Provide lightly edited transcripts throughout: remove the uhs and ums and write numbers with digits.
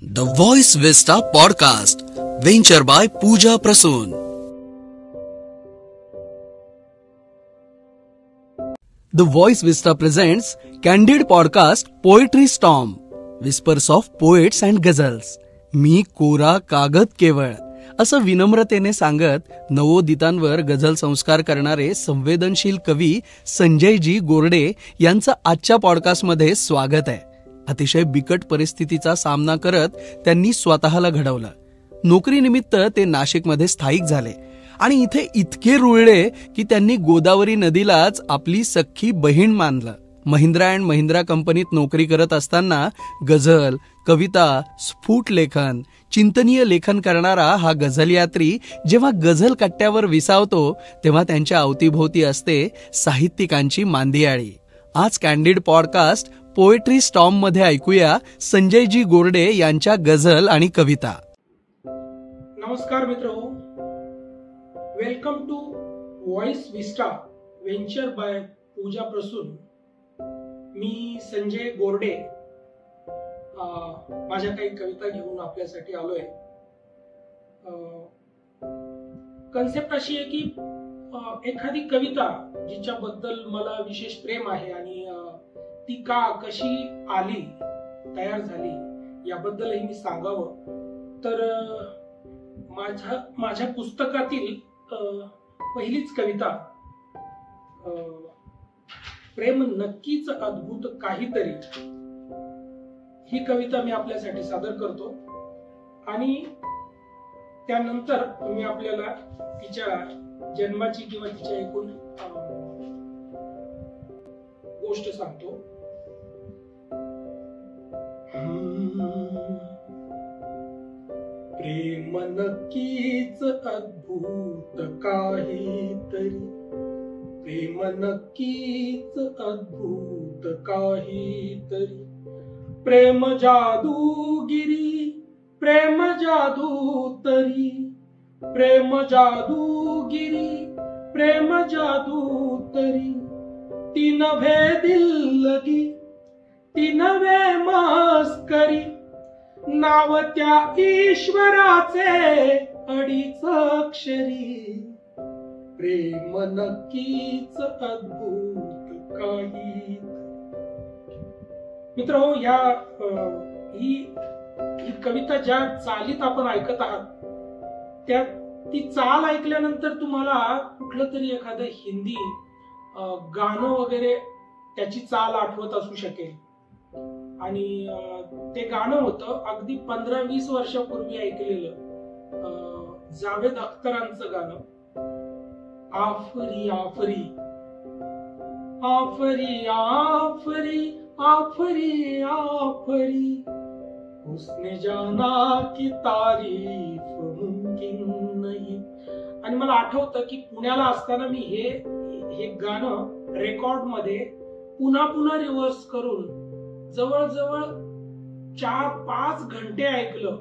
The Voice Vista Podcast, venture by Pooja Prasoon. The Voice Vista presents Candid Podcast Poetry Storm, Whispers of Poets and Ghazals. मी कोरा कागद केवळ असं विनम्रतेने सांगत नवोदितांवर गझल संस्कार करणारे संवेदनशील कवी संजयजी गोरडे यांचं आजच्या पॉडकास्टमध्ये स्वागत आहे. अतिशय बिकट परिस्थितीचा सामना करत त्यांनी स्वतःला घडवलं. नोकरीनिमित्त ते नाशिकमध्ये स्थायिक झाले आणि इथे इतके रुळले की त्यांनी गोदावरी नदीलाच आपली सख्खी बहीण मानलं. महिंद्रा अँड महिंद्रा कंपनीत नोकरी करत असताना गझल, कविता, स्फुट लेखन, चिंतनीय लेखन करणारा हा गझल यात्री जेव्हा गझल कट्ट्यावर विसावतो तेव्हा त्यांच्या अवतीभोवती असते साहित्यिकांची मांदियाळी. आज कॅन्डिड पॉडकास्ट पोएट्री स्टॉर्म मध्ये ऐकूया संजयजी गोरडे यांच्या गझल आणि कविता. नमस्कार मित्रहो, welcome to Voice Vista Venture by Pooja Prasoon. मी संजय गोरडे माझ्या काही कविता घेऊन आपल्यासाठी आलोय. कन्सेप्ट अशी आहे की एखादी कविता जिच्याबद्दल मला विशेष प्रेम आहे आणि ती का कशी आली, तयार झाली याबद्दलही मी सांगावं. तर माझ्या पुस्तकातील पहिलीच कविता, प्रेम नक्कीच अद्भुत काहीतरी, ही कविता मी आपल्यासाठी सादर करतो आणि त्यानंतर मी आपल्याला तिच्या जन्माची किंवा तिच्या एकूण गोष्ट सांगतो. प्रेम नक्कीच अद्भुत काहीतरी, प्रेम नक्कीच अद्भुत काहीतरी, प्रेम जादूगिरी, प्रेम जादू तरी, प्रेम जादूगिरी, प्रेम जादू तरी, ती नव्हे दिल्लगी, ती नव्हे मस्करी, नाव त्या ईश्वराचे अडीच अक्षरी, प्रेम नक्कीच अद्भुत काही. मित्रहो, ही कविता ज्या चालीत आपण ऐकत आहात त्या ती चाल ऐकल्यानंतर तुम्हाला कुठलं तरी एखादं हिंदी गाणं वगैरे त्याची चाल आठवत असू शकेल. आणि ते गाणं होतं अगदी 15-20 वर्षापूर्वी ऐकलेलं जावेद अख्तरांचं गाणं, आफरी आफरी आफरी आफरी आफरी आफरी, उसने जाना की तारीफ मुमकिन नहीं. आणि मला आठवतं की पुण्याला असताना मी हे गाणं रेकॉर्ड मध्ये पुन्हा पुन्हा रिव्हर्स करून जवळजवळ 4-5 घंटे ऐकलं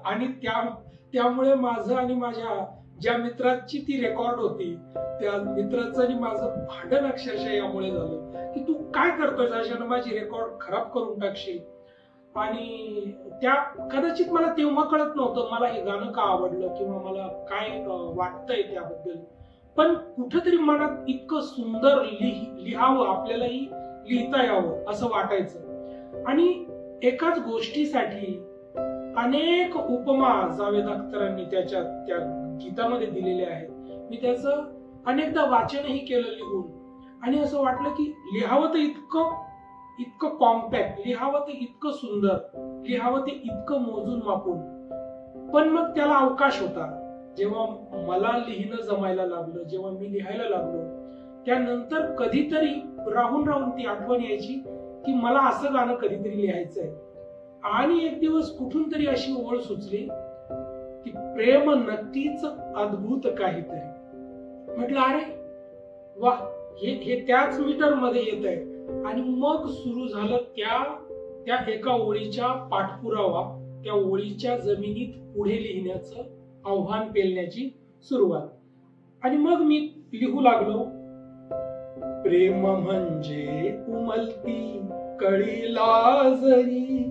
आणि त्यामुळे माझं आणि माझ्या ज्या मित्राची ती रेकॉर्ड होती त्या मित्राचं आणि माझं भांडण अक्षरशः यामुळे झालं की तू काय करतोय, अशानं माझी रेकॉर्ड खराब करून टाकशील. आणि त्या कदाचित मला तेव्हा कळत नव्हतं मला हे गाणं का आवडलं किंवा मला काय वाटतंय त्याबद्दल, पण कुठेतरी मनात इतकं सुंदर लिहावं, आपल्यालाही लिहिता यावं असं वाटायचं. आणि एकाच गोष्टीसाठी अनेक उपमा जावेद अख्तरांनी त्या गीतामध्ये दिलेल्या आहेत. मी त्याचं अनेकदा वाचनही केलं लिहून, आणि असं वाटलं की लिहावं तर इतकं कॉम्पॅक्ट, लिहावं ते इतकं सुंदर, लिहावं ते इतकं मोजून मापून, पण मग त्याला अवकाश होता. जेव्हा मला लिहिणं जमायला लागलं, जेव्हा मी लिहायला लागलो, त्यानंतर कधीतरी राहून ती आठवण यायची की मला असं गाणं कधीतरी लिहायचंय. आणि एक दिवस कुठून तरी अशी ओळ सुचली की प्रेम नक्कीच अद्भुत काहीतरी. म्हटलं अरे वा, हे त्याच मीटर मध्ये येत आहे. आणि मग सुरू झालं त्या एका ओळीच्या पाठपुरावा, त्या ओळीच्या जमिनीत पुढे लिहिण्याचं आव्हान पेलण्याची सुरुवात. आणि मग मी लिहू लागलो, प्रेम म्हणजे उमलती कळीला जरी,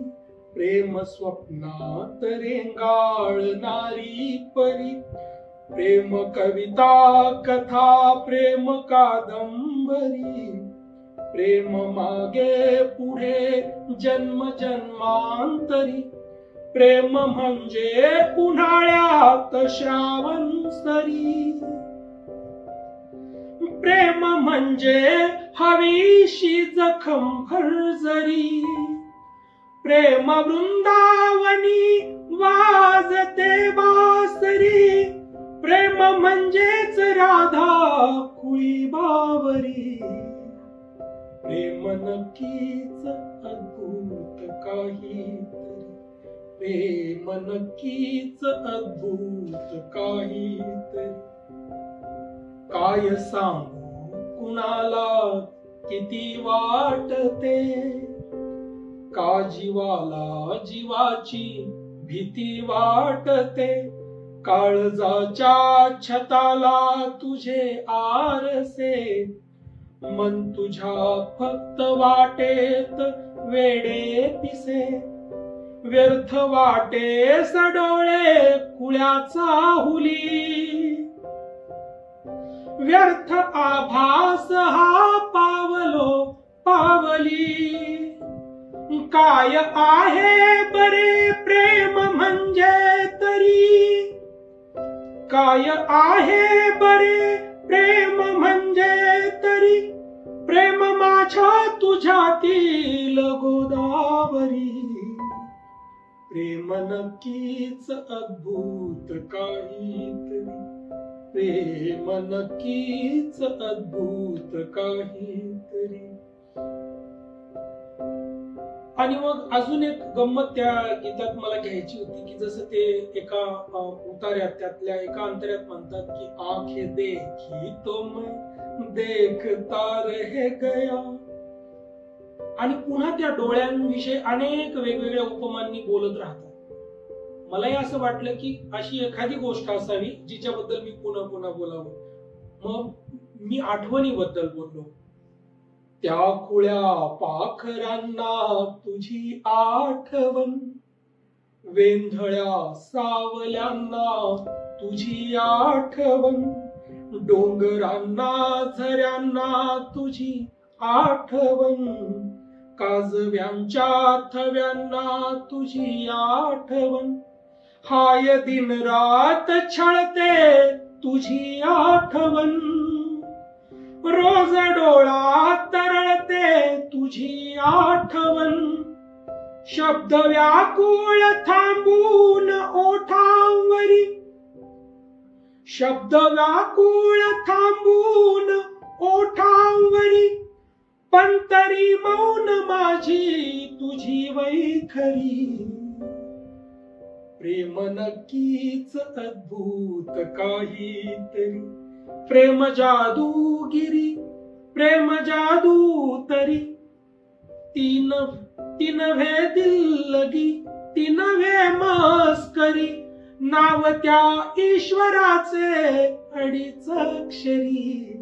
प्रेम स्वप्नात रेंगाळणारी परी, प्रेम कविता कथा प्रेम कादंबरी, प्रेम मागे पुढे जन्म जन्मांतरी, प्रेम म्हणजे उन्हाळ्यात श्रावण सरी, प्रेम म्हणजे हवीशी जखम भरजरी, प्रेम वृंदावनी वाजते बासरी, प्रेम म्हणजेच राधा खुळी बावरी, प्रेम नक्कीच अद्भुत काहीतरी, प्रेम नक्कीच अद्भुत काहीतरी, काय सांगू कुणाला किती वाटते, का जीवाला जीवाची भीती वाटते, काळजाच्या छताला तुझे आरसे, मन तुझ्या फक्त वाटेत वेडे पिसे, व्यर्थ वाटे सडोळे कुळ्याचा हुली, व्यर्थ आभास हा पावलो पावली, काय आहे बरे प्रेम म्हणजे तरी, काय आहे बरे प्रेम म्हणजे तरी, प्रेम माझ्या तुझ्यातील गोदावरी, प्रेम नक्कीच अद्भुत काहीतरी, प्रेम नक्कीच अद्भुत काहीतरी. आणि मग अजून एक गंमत त्या गीतात मला घ्यायची होती की जसं ते एका उतार्यात त्यातल्या एका अंतर्यात म्हणतात की आंखें देखी तो मैं देखता रह गया, आणि पुन्हा त्या डोळ्यांविषयी अनेक वेगवेगळ्या उपमांनी बोलत राहतात. मलाही असं वाटलं की अशी एखादी गोष्ट असावी जिच्याबद्दल मी पुन्हा पुन्हा बोलावं. मग मी आठवणीबद्दल बोललो. त्या खुळ्या पाखरांना तुझी आठवण, वेंधळ्या सावल्यांना तुझी आठवण, डोंगरांना झऱ्यांना तुझी आठवण, काजव्यांच्या थव्यांना तुझी आठवण, हाय दिन रात छळते तुझी आठवण, रोज डोळा तरळते तुझी आठवण, शब्द व्याकुळ थांबून ओठांवरी, शब्द व्याकुळ थांबून ओठांवरी, पण तरी मौन माझी तुझी वैखरी, प्रेम नक्कीच अद्भुत काहीतरी, प्रेम जादूगिरी प्रेम जादू तरी, तीन वे दिल लगी तीन वे मस्करी, नाव त्या ईश्वराचे अडीच अक्षरी,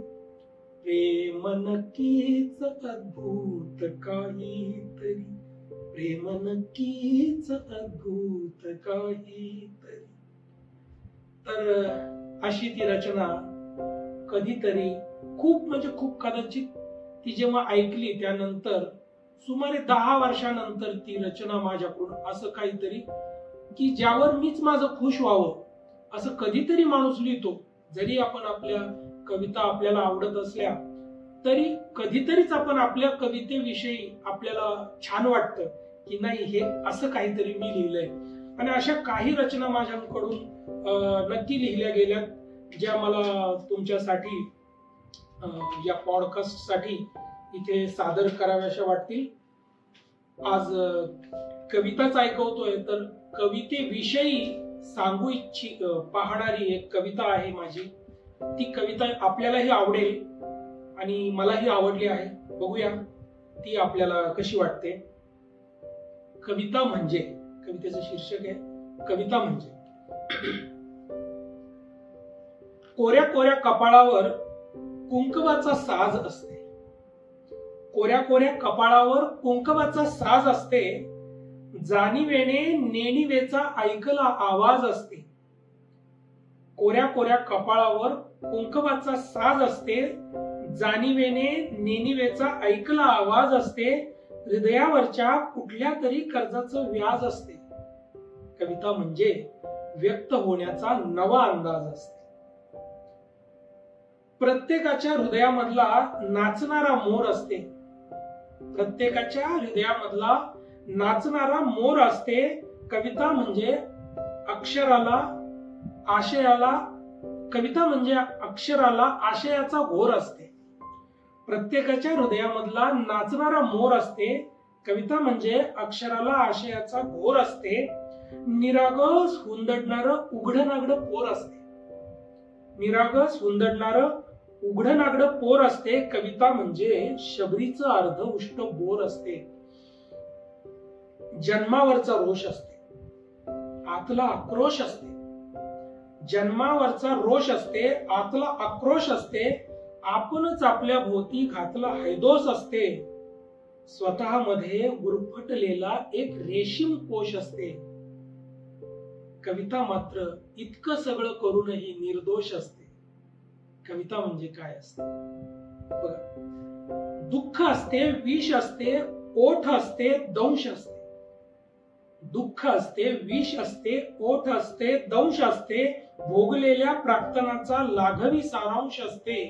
प्रेम नक्कीच अद्भुत काहीतरी, प्रेम नक्कीच अद्भुत काहीतरी. तर अशी ती रचना कधीतरी खूप म्हणजे खूप कदाचित ती जेव्हा ऐकली त्यानंतर सुमारे 10 वर्षानंतर ती रचना माझ्याकडून असं काहीतरी की ज्यावर मीच माझं खुश व्हावं असं कधीतरी माणूस लिहितो. जरी आपण आपल्या कविता आपल्याला आवडत असल्या तरी कधीतरीच आपण आपल्या कवितेविषयी आपल्याला छान वाटतं की नाही हे असं काहीतरी मी लिहिलंय. आणि अशा काही रचना माझ्याकडून नक्की लिहिल्या गेल्यात ज्या मला तुमच्यासाठी या पॉडकास्ट साठी इथे सादर कराव्याशा वाटतील. आज कविताच ऐकवतोय तर कवितेविषयी सांगू पाहणारी एक कविता आहे माझी. ती कविता आपल्यालाही आवडेल आणि मलाही आवडली आहे. बघूया ती आपल्याला कशी वाटते. कविता म्हणजे, कवितेचं शीर्षक आहे कविता म्हणजे. कोऱ्या कोऱ्या कपाळावर कुंकवाचा साज असते, कोऱ्या कोऱ्या कपाळावर कुंकवाचा साज असते, जाणीवेने नेणिवेचा ऐकला आवाज असते. कोऱ्या कोऱ्या कपाळावर कुंकवाचा साज असते. जाणीवेने नेणिवेचा ऐकला आवाज असते. हृदयावरच्या कुठल्या तरी कर्जाचं व्याज असते. कविता म्हणजे व्यक्त होण्याचा नवा अंदाज असते. प्रत्येकाच्या हृदयामधला नाचणारा मोर असते. प्रत्येकाच्या हृदयामधला नाचणारा मोर असते. कविता म्हणजे अक्षराला आशयाला कविता म्हणजे अक्षराला आशयाचा घोर असते. प्रत्येकाच्या हृदयामधला नाचणारा मोर असते. कविता म्हणजे अक्षराला आशयाचा घोर असते. निरागस हुंदडणार उघडनागड पोर असते. निरागस हुंदडणार उघडनागड पोर असते. कविता म्हणजे शबरीचं अर्ध उष्ट बोर असते. जन्मावरचा रोष असते, आतला आक्रोश असते. जन्मावरचा रोष असते, आतला आक्रोश असते. आपणच आपल्या भोवती घातला हैदोस असते. स्वतःमध्ये गुरफटलेला एक रेशीम कोश असते. कविता मात्र इतकं सगळं करूनही निर्दोष असते. कविता म्हणजे काय असते बघा. दुःख असते, विष असते, ओठ असते, दंश असते. दुःख असते, विष असते, ओठ असते, दंश असते. भोगलेल्या प्राक्तनाचा लाघवी सारांश असते.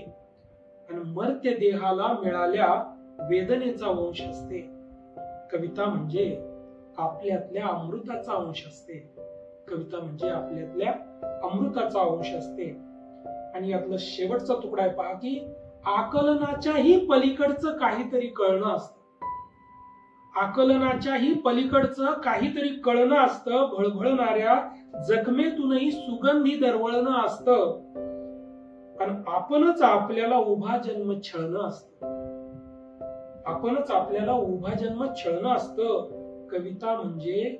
आणि मर्त्य देहाला मिळाल्या वेदनेचा वंश असते. कविता म्हणजे आपल्यातल्या अमृताचा अंश असते. कविता म्हणजे आपल्यातल्या अमृताचा अंश असते. आणि यातला शेवटचा तुकडा आहे पहा की आकलनाच्याही पलीकडचं काहीतरी कळणं असतं. आकलनाच्याही पलीकडचं काहीतरी कळणं असतं. भळभळणाऱ्या जखमेतूनही सुगंधी दरवळणं असतं. आणि आपणच आपल्याला उभा जन्म छळणं असतं. आपणच आपल्याला उभा जन्म छळणं असतं. कविता म्हणजे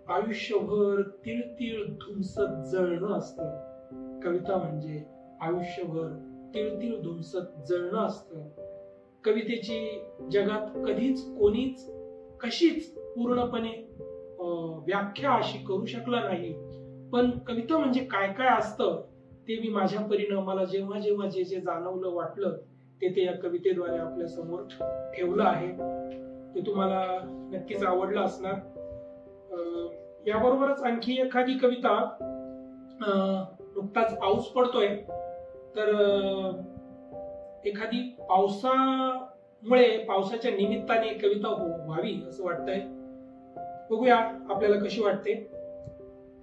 आयुष्यभर तिळतिळ धुमसत जळणं असतं. कविता म्हणजे आयुष्यभर तिळतिळ धुमसत जळणं असतं. कवितेची जगात कधीच कोणीच कशीच पूर्णपणे व्याख्या अशी करू शकला नाही. पण कविता म्हणजे काय काय असतं ते मी माझ्या परीनं मला जेव्हा जेव्हा जे जे जाणवलं वाटलं ते या कवितेद्वारे आपल्या समोर ठेवलं आहे. ते तुम्हाला नक्कीच आवडलं असणार. याबरोबरच आणखी एखादी कविता, नुकताच पाऊस पडतोय तर एखादी पावसामुळे पावसाच्या निमित्ताने कविता व्हावी असं वाटतंय. बघूया आपल्याला कशी वाटते.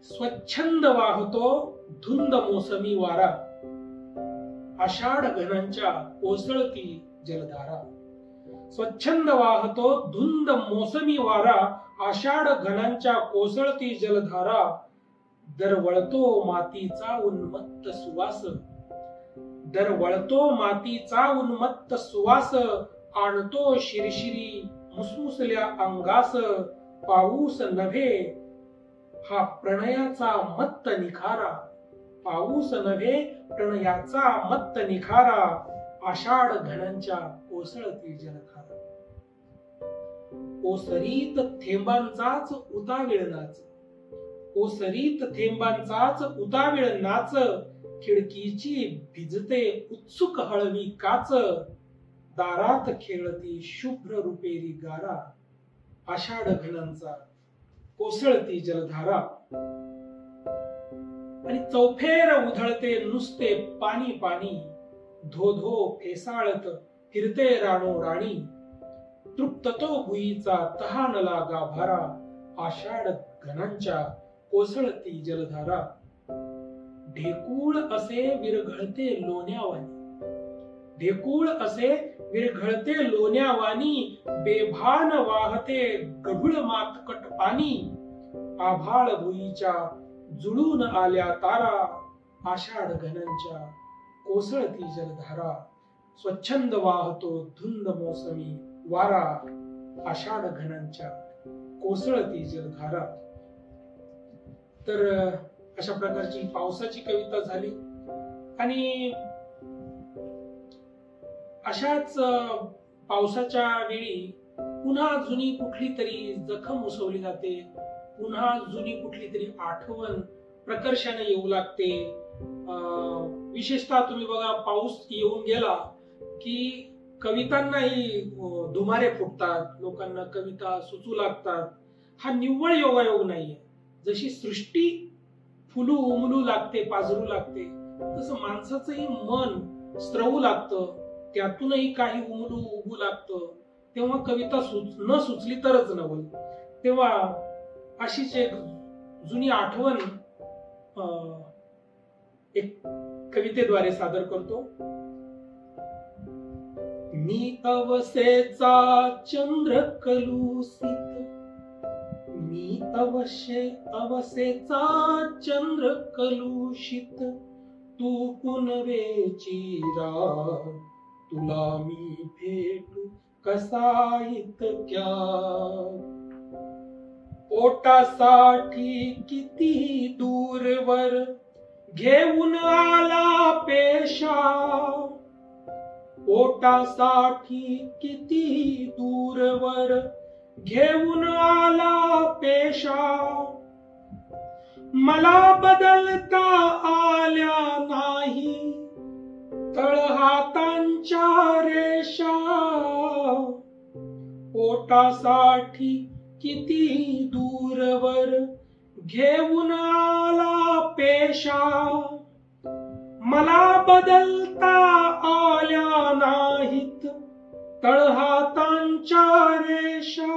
स्वच्छंद वाहतो धुंद मोसमी वारा, आषाढ घनांच्या कोसळती जलधारा. स्वच्छंद वाहतो धुंद मोसमी वारा, आषाढ घनांच्या कोसळती जलधारा. दरवळतो मातीचा उन्मत्त सुवास, दरवळतो मातीचा उन्मत्त सुवास. आणतो शिरशिरी मुसमुसल्या अंगास, पाऊस नव्हे हा प्रणयाचा मत्त निखारा. पाऊस नव्हे प्रणयाचा मत्त निखारा, आषाढ घनांच्या कोसळती जलधारा. ओसरीत थेंबांचाच उतावीळ नाच, ओसरीत थेंबांचाच उतावीळ नाच. खिडकीची भिजते उत्सुक हळवी काच, दारात खेळती शुभ्र रुपेरी गारा. आषाढ घनांचा कोसळती जलधारा. आणि चौफेर उधळते नुसते पाणी पाणी, धो धो फेसाळत फिरते राणो राणी. तृप्त तो भुईचा तहानला गाभारा, आषाढ घनांच्या कोसळती जलधारा. ढेकूळ असे विरघळते लोण्यावानी, ढेकूळ असे विरघळते लोण्यावानी. बेभान वाहते गढूळ मातकट पाणी, आभाळ भुईच्या जुळून आल्या तारा. आषाढ घनांच्या कोसळती जलधारा. स्वच्छंद वाहतो धुंद मोसमी वारा, आषाढ घनांच्या कोसळती जलधारा. तर अशा प्रकारची पावसाची कविता झाली. आणि अशाच पावसाच्या वेळी पुन्हा जुनी कुठली तरी जखम उसवली जाते, पुन्हा जुनी कुठली तरी आठवण प्रकर्षाने येऊ लागते. विशेषतः तुम्ही बघा, पाऊस येऊन गेला की कवितांनाही धुमारे फुटतात, लोकांना कविता सुचू लागतात. हा निव्वळ योगायोग नाहीये. जशी सृष्टी फुलू उमलू लागते, पाजरू लागते, तसं माणसाचंही मन स्त्रवू लागतं, त्यातूनही काही उमलू उगू लागतं. तेव्हा कविता न सुचली तरच नवल. तेव्हा अशीच एक जुनी आठवण एक कवितेद्वारे सादर करतो. मी अवसेचा चंद्र कलुषित, मी अवसेचा चंद्र कलुषित, तू पुनवेची रात, तुला मी भेटू कसा इतक्या. पोटासाठी किती दूरवर घेऊन आला पेशा, पोटासाठी किती दूरवर घेऊन आला पेशा. मला बदलता आल्या नाही तळहातांच्या रेषा, पोटासाठी किती दूरवर घेऊन आला पेशा. मला बदलता आल्या नाहीत तळहातांच्या रेषा.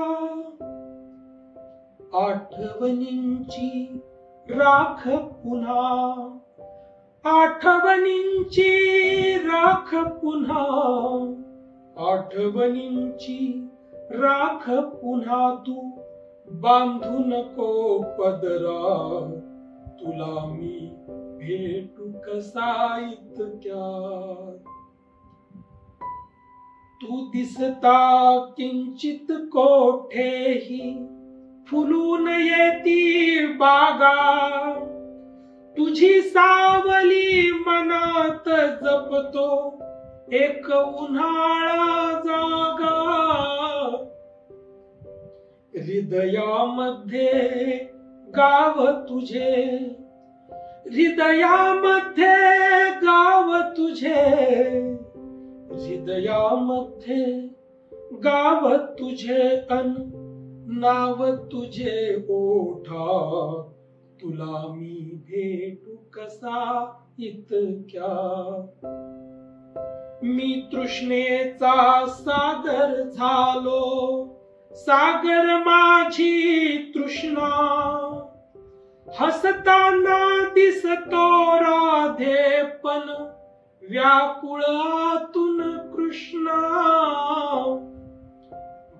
आठवणींची राख पुन्हा, आठवणींची राख पुन्हा, आठवणींची राख पुन्हा तू बांधू नको पदरा, तुला मी भेटू कसा इतक्यात. तू दिसता किंचित कोठेही फुलून येती बागा, तुझी सावली मनात जपतो एक उन्हाळा जागा. हृदयामध्ये गाव तुझे, हृदयामध्ये गाव तुझे, हृदयामध्ये गाव तुझे अन नाव तुझे ओठा, तुला मी भेटू कसा इतक्या. मी तृष्णेचा सागर झालो, सागर माझी तृष्णा, हसताना दिसतो राधे पण व्याकुळ आतून कृष्णा.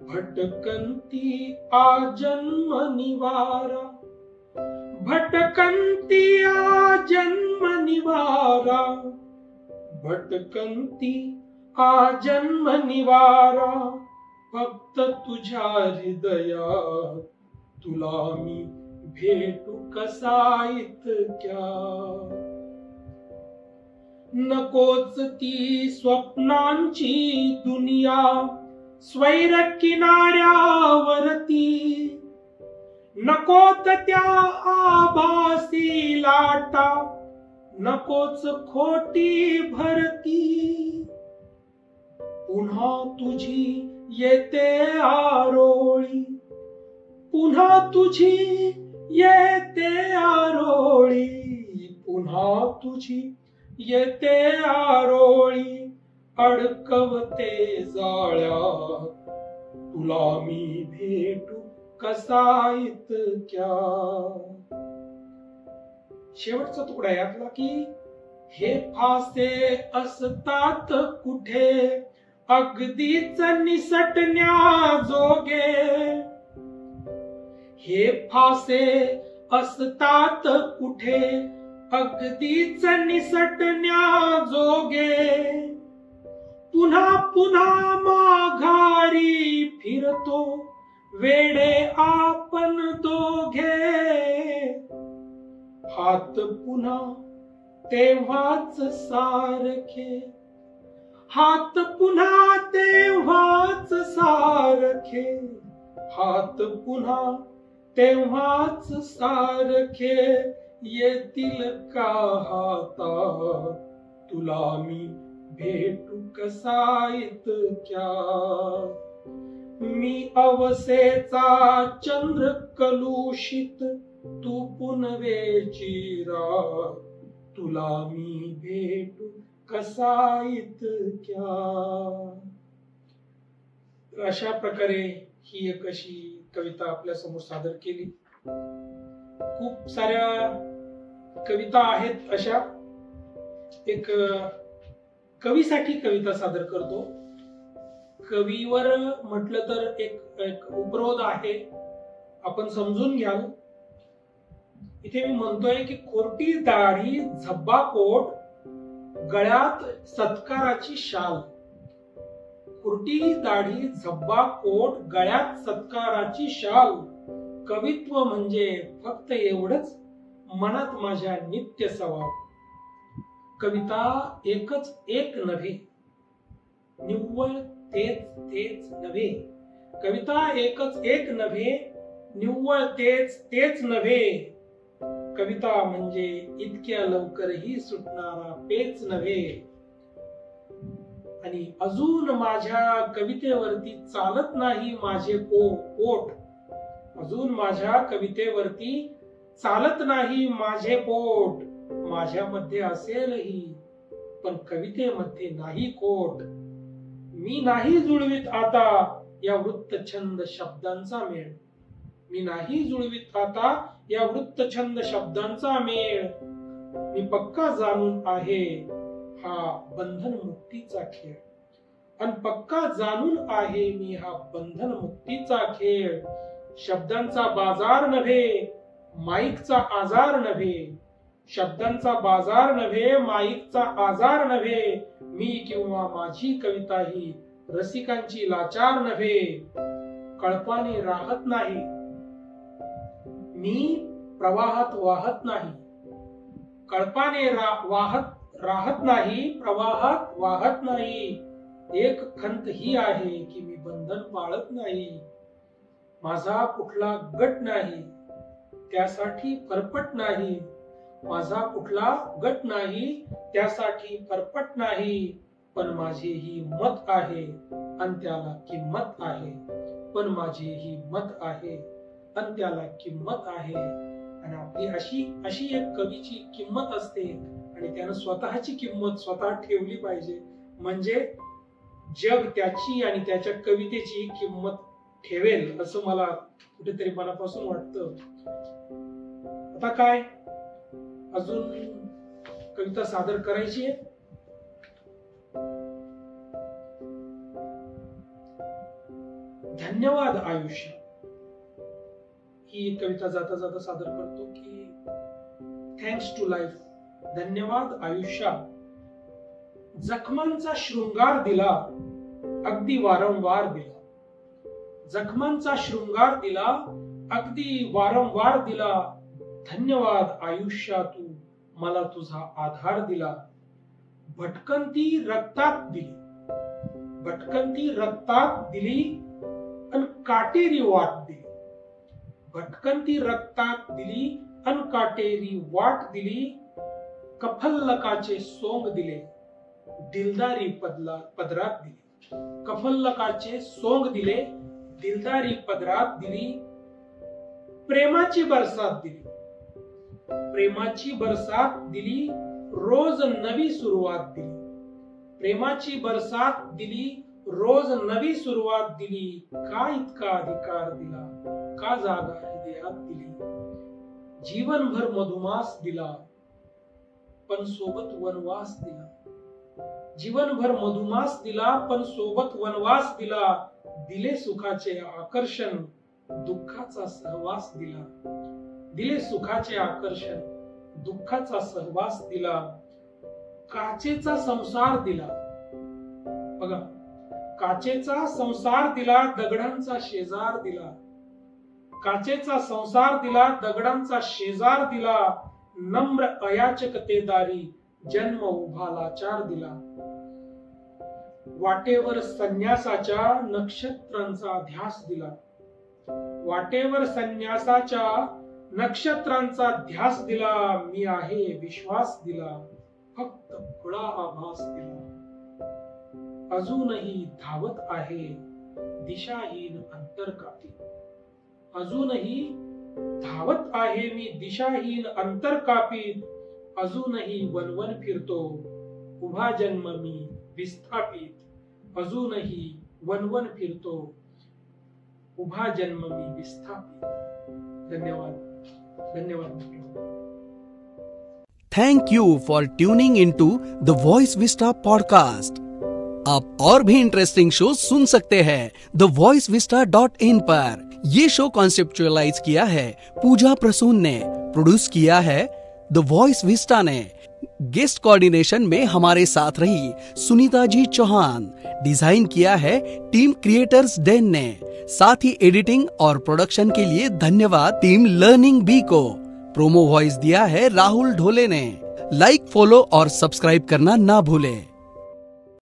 भटकंती आजन्म निवारा, भटकंती आजन्म निवारा, भटकंती आजन्म निवारा. फक्त तुझ्या हृदयात तुला मी भेटू कसा इतक्या. नकोच ती स्वप्नांची दुनिया स्वैर किनाऱ्यावरती, नकोत त्या आभासी लाटा, नकोच खोटी भरती. पुन्हा तुझी येते आरोळी, पुन्हा तुझी येते आरोळी, पुन्हा तुझी येते आरोळी. अडकवते जाळ्यात तुला मी भेटू कसा इतक्या. शेवटचा तुकडा यातला की हे फासे असतात कुठे अगदीच निसटण्या जोगे, हे फासे असतात कुठे अगदीच निसटण्या जोगे. पुन्हा पुन्हा माघारी फिरतो वेडे आपण दोघे. हात पुन्हा तेव्हाच सारखे, हात पुन्हा तेव्हाच सारखे, हात पुन्हा तेव्हाच सारखे, येतील का हातात तुला मी भेटू कसा इतक्या. मी अवसेचा चंद्र कलुषित, तू पुनवेची रात, तुला मी भेटू कसा इतक्या. अशा प्रकारे ही एक अशी कविता आपल्या समोर सादर केली. खूप साऱ्या कविता आहेत अशा. एक कवीसाठी कविता सादर करतो. कवीवर म्हटलं तर एक उपरोध आहे, आपण समजून घ्याल. इथे मी म्हणतोय की खोटी दाढी झब्बा कोट, गळ्यात सत्काराची शाल. खुरटी दाढी झब्बा कोट, गळ्यात सत्काराची शाल. कवित्व म्हणजे फक्त एवढंच, मनात माझ्या नित्य सवाल. कविता एकच एक नव्हे, निव्वळ तेच तेच नव्हे. कविता एकच एक नव्हे, निव्वळ तेच तेच नव्हे. कविता म्हणजे इतक्या लवकरही सुटणारा पेच नव्हे. आणि अजून माझ्या कवितेवरती चालत नाही माझे पोट. अजून माझ्या कवितेवरती चालत नाही माझे पोट. माझ्यामध्ये असेलही पण कवितेमध्ये नाही खोट. मी नाही जुळवीत आता या वृत्तछंद शब्दांचा मेळ. मी नाही जुळवीत आता या वृत्तछंद शब्दांचा मेळ. मी पक्का जाणून आहे हा बंधन मुक्तीचा खेळ. आणि पक्का जाणून आहे मी हा बंधन मुक्तीचा खेळ. शब्दांचा बाजार नव्हे, माईकचा आजार नव्हे. शब्दांचा बाजार नव्हे, माईकचा आजार नव्हे. मी किंवा माझी कविता ही रसिकांची लाचार नव्हे. कळपाने राहत नाही, मी प्रवाहात वाहत नाही. कळपाने राहत नाही, प्रवाहात वाहत नाही. एक खंत ही आहे की मी बंधन पाळत नाही. माझा कुठला गट नाही, त्यासाठी फरफट नाही. माझा कुठला गट नाही, त्यासाठी फरफट नाही. पण माझे ही मत आहे आणि त्याला किंमत आहे. पण माझे ही मत आहे आणि त्याला किंमत आहे. आणि आपली अशी एक कवीची किंमत असते आणि त्यानं स्वतःची किंमत स्वतः ठेवली पाहिजे. म्हणजे जग त्याची आणि त्याच्या कवितेची किंमत ठेवेल असं मला कुठेतरी मनापासून वाटतं. आता काय अजून कविता सादर करायची आहे. धन्यवाद आयुष्य ही कविता जाता जाता सादर करतो की थँक्स टू लाईफ. धन्यवाद आयुष्या. जखमांचा शृंगार दिला, अगदी वारंवार दिला. जखमांचा शृंगार दिला, अगदी वारंवार दिला. धन्यवाद आयुष्या, तू मला तुझा आधार दिला. भटकंती रक्तात दिली, भटकंती रक्तात दिली अन काटेरी वाट दिली. भटकंती रक्तात दिली अन काटेरी वाट दिली. कफल्लकाचे सोंग दिले, दिलदारी पदरात दिली. कफल्लकाचे सोंग दिले, दिलदारी पदरात दिली. प्रेमाची बरसात दिली, प्रेमाची बरसात दिली. रोज नवी सुरुवात दिली. प्रेमाची बरसात दिली, रोज नवी सुरुवात दिली. का इतका अधिकार दिला, का जागा हृदयात दिली. जीवनभर मधुमास दिला पण सोबत वनवास दिला. जीवनभर मधुमास दिला पण सोबत वनवास दिला. दिले सुखाचे आकर्षण, दुःखाचा सहवास दिला. दिले सुखाचे आकर्षण, दुःखाचा सहवास दिला. काचेचा संसार दिला. बघा, काचेचा संसार दिला, दगडांचा शेजार दिला. काचेचा संसार दिला, दगडांचा शेजार दिला. नम्र अयाचकतेदारी, जन्म उभा लाचार दिला. वाटेवर संन्यासाच्या नक्षत्रांचा ध्यास दिला. वाटेवर संन्यासाच्या नक्षत्रांचा ध्यास दिला. मी आहे विश्वास दिला, फक्त खुळा आभास दिला. अजूनही धावत आहे दिशाहीन अंतरकापी. अजूनही धावत आहे मी दिशाहीन अंतरकापी. अजूनही वनवन फिरतो उभा जन्म मी विस्थापित. अजूनही वनवन फिरतो उभा जन्म मी विस्थापित. धन्यवाद. धन्यवाद. Thank you for tuning into the voice vista podcast. आप और भी इंटरेस्टिंग शो सुन सकते हैं thevoiceVista.in पर. ये शो कॉन्सेप्चुअलाइज किया है पूजा प्रसून ने, प्रोड्यूस किया है द वॉइस विस्टा ने. गेस्ट कोऑर्डिनेशन में हमारे साथ रही सुनीता जी चौहान. डिजाइन किया है टीम क्रिएटर्स डेन ने. साथ ही एडिटिंग और प्रोडक्शन के लिए धन्यवाद टीम लर्निंग बी को. प्रोमो वॉइस दिया है राहुल ढोले ने. लाइक, फॉलो और सब्सक्राइब करना ना भूलें.